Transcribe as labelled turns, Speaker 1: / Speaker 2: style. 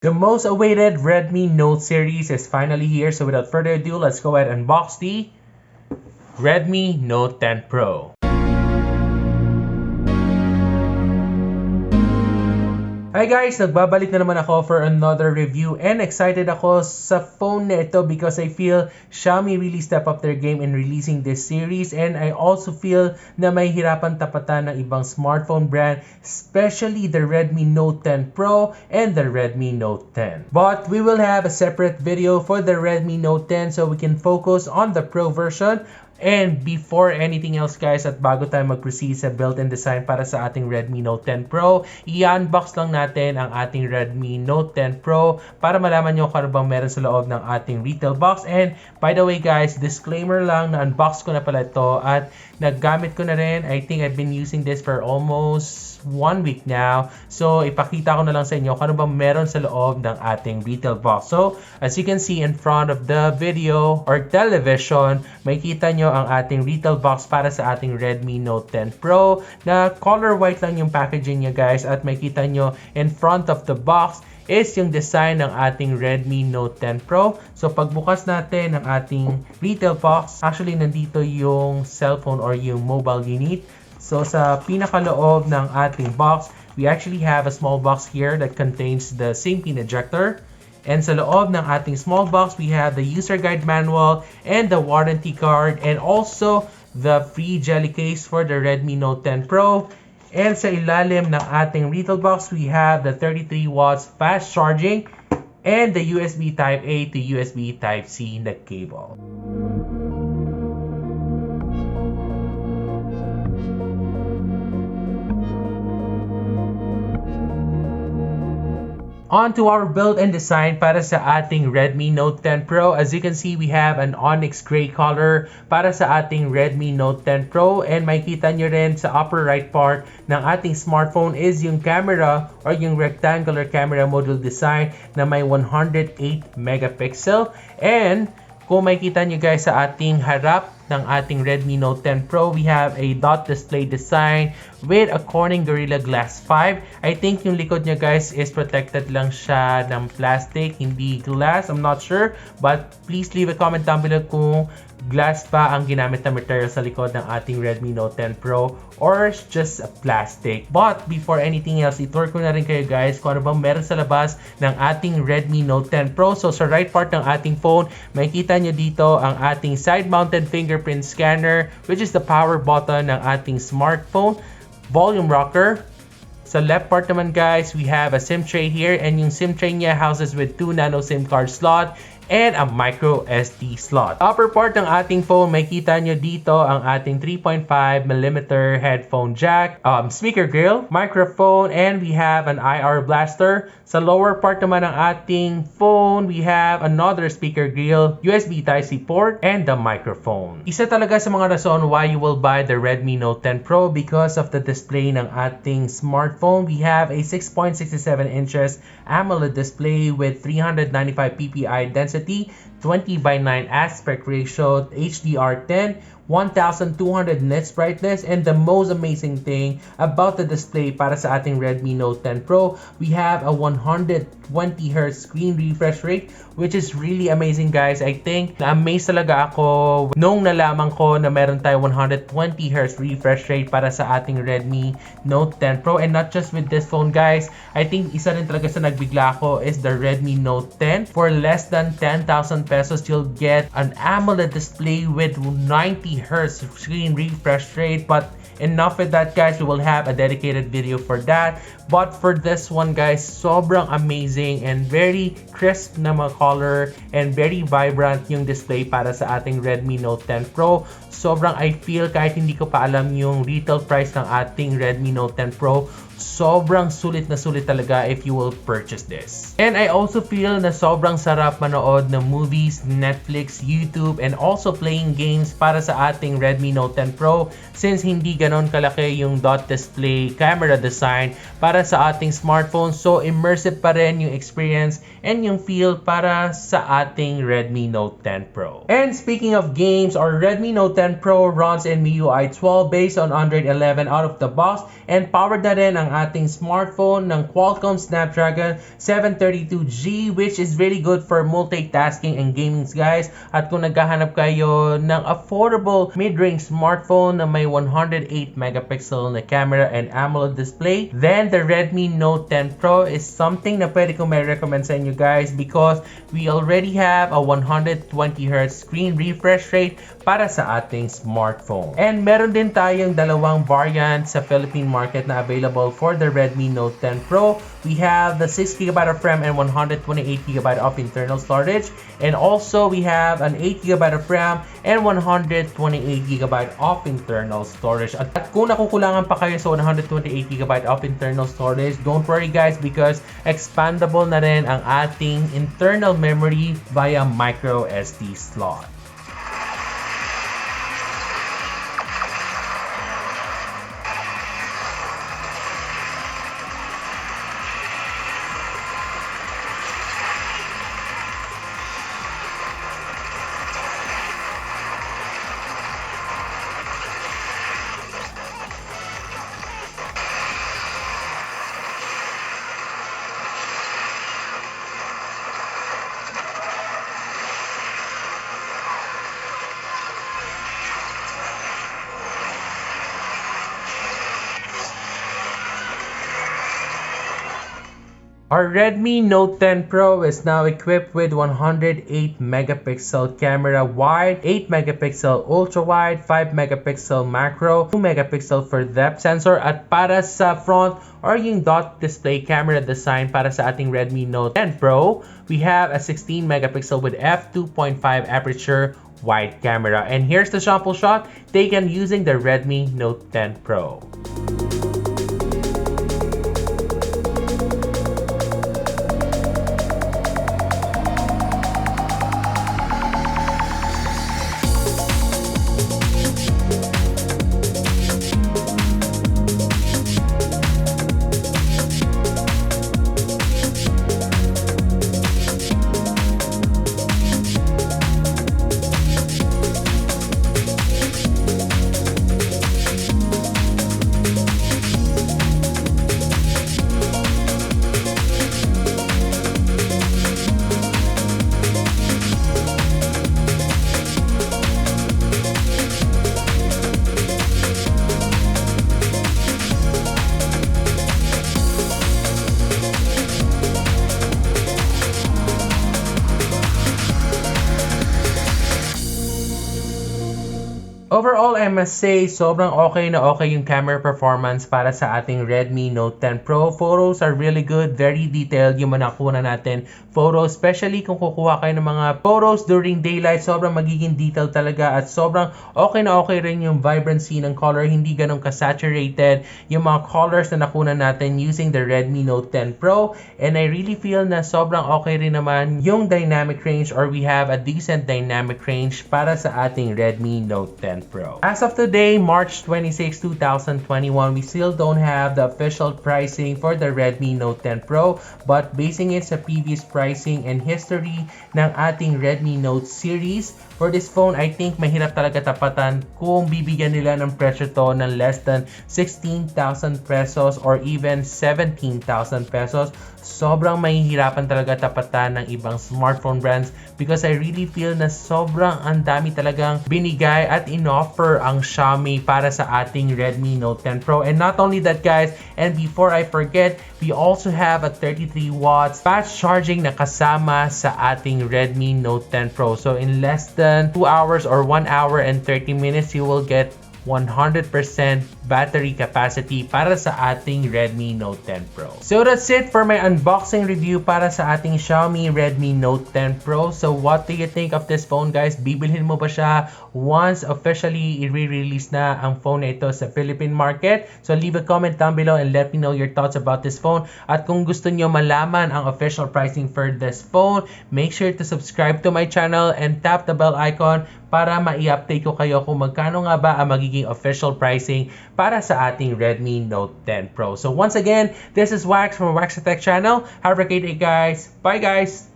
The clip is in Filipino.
Speaker 1: The most awaited Redmi Note series is finally here, so without further ado, let's go ahead and unbox the Redmi Note 10 Pro. Hi guys! Nagbabalik na naman ako for another review and excited ako sa phone na ito because I feel Xiaomi really step up their game in releasing this series, and I also feel na may hirapan tapatan ng ibang smartphone brand, especially the Redmi Note 10 Pro and the Redmi Note 10. But we will have a separate video for the Redmi Note 10 so we can focus on the Pro version. And before anything else guys, at bago tayo mag-proceed sa built-in design para sa ating Redmi Note 10 Pro, i-unbox lang natin ang ating Redmi Note 10 Pro para malaman nyo kung ano bang meron sa loob ng ating retail box. And by the way guys, disclaimer lang, na-unbox ko na pala ito at naggamit ko na rin. I think I've been using this for almost 1 week now. So, ipakita ko na lang sa inyo kung ano ba meron sa loob ng ating retail box. So, as you can see in front of the video or television, makikita nyo ang ating retail box para sa ating Redmi Note 10 Pro na color white lang yung packaging niya guys, at makikita nyo in front of the box is yung design ng ating Redmi Note 10 Pro. So pagbukas natin ng ating retail box, actually nandito yung cellphone or yung mobile unit. So sa pinakaloob ng ating box, we actually have a small box here that contains the SIM pin ejector. And sa loob ng ating small box, we have the user guide manual and the warranty card, and also the free jelly case for the Redmi Note 10 Pro. And sa ilalim ng ating retail box, we have the 33 watts fast charging and the USB Type A to USB Type C na cable. On to our build and design para sa ating Redmi Note 10 Pro. As you can see, we have an onyx gray color para sa ating Redmi Note 10 Pro. And makikita nyo rin sa upper right part ng ating smartphone is yung camera or yung rectangular camera module design na may 108 megapixel. And kung makikita nyo guys sa ating harap ng ating Redmi Note 10 Pro, we have a dot display design with a Corning Gorilla Glass 5. I think yung likod niya guys is protected lang siya ng plastic, hindi glass. I'm not sure, but please leave a comment down below kung glass pa ang ginamit na material sa likod ng ating Redmi Note 10 Pro or just a plastic. But before anything else, i-tour ko na rin kayo guys kung ano bang meron sa labas ng ating Redmi Note 10 Pro. So sa right part ng ating phone, makikita nyo dito ang ating side-mounted fingerprint scanner, which is the power button ng ating smartphone, volume rocker. Sa left part naman guys, we have a SIM tray here, and yung SIM tray niya houses with 2 nano SIM card slot and a micro SD slot. Upper part ng ating phone, makita nyo dito ang ating 3.5mm headphone jack, speaker grill, microphone, and we have an IR blaster. Sa lower part naman ng ating phone, we have another speaker grill, USB Type-C port, and the microphone. Isa talaga sa mga rason why you will buy the Redmi Note 10 Pro because of the display ng ating smartphone. We have a 6.67 inches AMOLED display with 395 ppi density, 20:9 aspect ratio, HDR10, 1200 nits brightness, and the most amazing thing about the display para sa ating Redmi Note 10 Pro, we have a 120Hz screen refresh rate, which is really amazing guys. I think na-amaze talaga ako nung nalaman ko na meron tayo 120Hz refresh rate para sa ating Redmi Note 10 Pro. And not just with this phone guys, I think isa rin talaga sa nagbigla ako is the Redmi Note 10. For less than 10,000 pesos, you'll get an AMOLED display with 90Hz screen refresh rate. But enough with that guys, we will have a dedicated video for that. But for this one guys, sobrang amazing and very crisp na mga color and very vibrant yung display para sa ating Redmi Note 10 Pro. Sobrang I feel kahit hindi ko pa alam yung retail price ng ating Redmi Note 10 Pro, sobrang sulit na sulit talaga if you will purchase this. And I also feel na sobrang sarap manood ng movies, Netflix, YouTube, and also playing games para sa ating Redmi Note 10 Pro since hindi ganon kalaki yung dot display camera design para sa ating smartphone. So immersive pa rin yung experience and yung feel para sa ating Redmi Note 10 Pro. And speaking of games, our Redmi Note 10 10 Pro runs in MIUI 12 based on Android 11 out of the box, and powered na rin ang ating smartphone ng Qualcomm Snapdragon 732G, which is really good for multitasking and gaming, guys. At kung naghahanap kayo ng affordable mid-range smartphone na may 108 megapixel na camera and AMOLED display, then the Redmi Note 10 Pro is something na pwede kong may recommend sa inyo, guys, because we already have a 120Hz screen refresh rate para sa ating smartphone. And meron din tayong dalawang variant sa Philippine market na available for the Redmi Note 10 Pro. We have the 6GB of RAM and 128GB of internal storage, and also we have an 8GB of RAM and 128GB of internal storage. At kung nakukulangan pa kayo sa 128GB of internal storage, don't worry, guys, because expandable na rin ang ating internal memory via micro SD slot. Our Redmi Note 10 Pro is now equipped with 108 megapixel camera wide, 8 megapixel ultra wide, 5 megapixel macro, 2 megapixel for depth sensor, at para sa front or yung dot display camera design para sa ating Redmi Note 10 Pro, we have a 16 megapixel with f2.5 aperture wide camera. And here's the sample shot taken using the Redmi Note 10 Pro. Overall, I must say, sobrang okay yung camera performance para sa ating Redmi Note 10 Pro. Photos are really good, very detailed yung manakuha natin photos, especially kung kukuha kayo ng mga photos during daylight. Sobrang magiging detailed talaga, at sobrang okay rin yung vibrancy ng color, hindi ganun ka-saturated yung mga colors na nakuha natin using the Redmi Note 10 Pro. And I really feel na sobrang okay rin naman yung dynamic range, or we have a decent dynamic range para sa ating Redmi Note 10 Pro. As of today, March 26, 2021, we still don't have the official pricing for the Redmi Note 10 Pro, but basing it sa previous pricing and history ng ating Redmi Note series, for this phone, I think mahirap talaga tapatan kung bibigyan nila ng presyo to ng less than 16,000 pesos or even 17,000 pesos. Sobrang mahihirapan talaga tapatan ng ibang smartphone brands, because I really feel na sobrang ang dami talagang binigay at in-offer ang Xiaomi para sa ating Redmi Note 10 Pro. And not only that, guys, and before I forget, we also have a 33 watts fast charging na kasama sa ating Redmi Note 10 Pro. So in less than 2 hours or 1 hour and 30 minutes, you will get 100% battery capacity para sa ating Redmi Note 10 Pro. So that's it for my unboxing review para sa ating Xiaomi Redmi Note 10 Pro. So what do you think of this phone, guys? Bibilhin mo ba siya once officially i-release na ang phone na ito sa Philippine market? So leave a comment down below and let me know your thoughts about this phone. At kung gusto nyo malaman ang official pricing for this phone, make sure to subscribe to my channel and tap the bell icon para ma-i-update ko kayo kung magkano nga ba ang magiging official pricing para sa ating Redmi Note 10 Pro. So once again, this is Wax from Wax Tech channel. Have a great day, guys. Bye, guys.